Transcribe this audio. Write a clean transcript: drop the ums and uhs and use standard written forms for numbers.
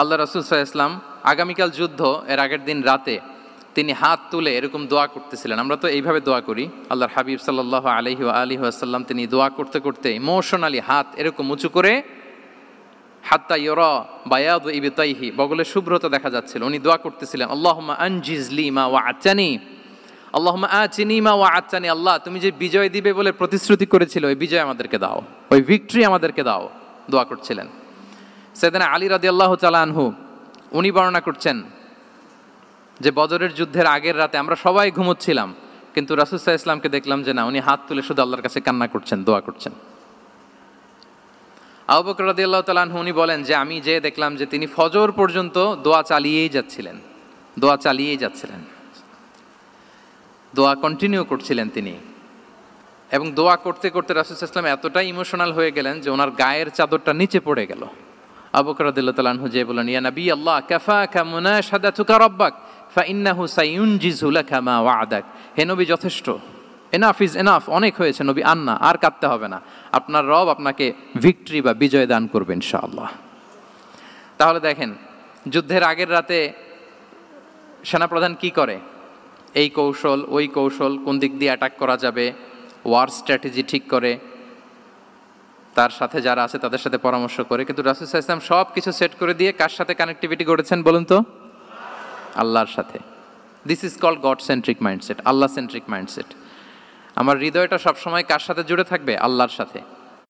আল্লাহ রাসূল সাল্লাল্লাহু আলাইহি ওয়াসাল্লাম আগামীকাল যুদ্ধ এর আগের দিন রাতে তিনি হাত তুলে এরকম দোয়া করতেছিলেন। আমরা তো এইভাবে দোয়া করি। আল্লাহর হাবিব সাল্লাল্লাহু আলাইহি ওয়া আলিহি ওয়াসাল্লাম তিনি দোয়া করতে করতে ইমোশনালি হাত এরকম উঁচু করে, হাত্তা ইউরা বায়াদু ইবতাইহি, বগলের শুভ্রতা দেখা যাচ্ছিল, উনি দোয়া করতেছিলেন আল্লাহুম্মা আনজিজ লি মা ওয়া'আতানি, আল্লাহুম্মা আতিনি মা ওয়া'আতানি, আল্লাহ তুমি যে বিজয় দিবে বলে প্রতিশ্রুতি করেছিল ওই বিজয় আমাদেরকে দাও, ওই ভিক্টরি আমাদেরকে দাও, দোয়া করছিলেন। সাইয়েদনা আলী রাদিয়াল্লাহু তাআলা আনহু উনি বর্ণনা করছেন যে বদরের যুদ্ধের আগের রাতে আমরা সবাই ঘুমোচ্ছিলাম, কিন্তু রাসূল সাল্লাল্লাহু আলাইহি ওয়াসাল্লামকে দেখলাম যে না, উনি হাত তুলে শুধু আল্লাহর কাছে কান্না করছেন, দোয়া করছেন। আবু বকর রাদিয়াল্লাহু তাআলা আনহু উনি বলেন যে আমি যে দেখলাম যে তিনি ফজর পর্যন্ত দোয়া চালিয়েই যাচ্ছিলেন, দোয়া চালিয়েই যাচ্ছিলেন, দোয়া কন্টিনিউ করছিলেন তিনি। এবং দোয়া করতে করতে রাসূল সাল্লাল্লাহু আলাইহি ওয়াসাল্লাম এতটাই ইমোশনাল হয়ে গেলেন যে ওনার গায়ের চাদরটা নিচে পড়ে গেল। আবু বকর রাদিয়াল্লাহু তাআলা আনহু যে বলেন ইয়া নবী আল্লাহ কাফাকা মুনাশাদাতুকা রাব্বাক ফাইন্নাহু সায়ুনজিজু লাকা মা ওয়া'দাক, হে নবী যথেষ্ট, এনাফ ইজ এনাফ, অনেক হয়েছে নবী, আন্না আর কাঁদতে হবে না, আপনার রব আপনাকে ভিক্টরি বা বিজয় দান করবে ইনশাআল্লাহ। তাহলে দেখেন যুদ্ধের আগের রাতে সেনাপ্রধান কি করে, এই কৌশল ওই কৌশল, কোন দিক দিয়ে অ্যাটাক করা যাবে, ওয়ার স্ট্র্যাটেজি ঠিক করে, তার সাথে যারা আছে তাদের সাথে পরামর্শ করে। কিন্তু রাসূল সাল্লাল্লাহু আলাইহি ওয়াসাল্লাম সব কিছু সেট করে দিয়ে কার সাথে কানেক্টিভিটি করেছেন বলুন তো? আল্লাহর সাথে। This is called God centric mindset, Allah centric mindset. আমার হৃদয়টা সবসময় কার সাথে জুড়ে থাকবে? আল্লাহর সাথে।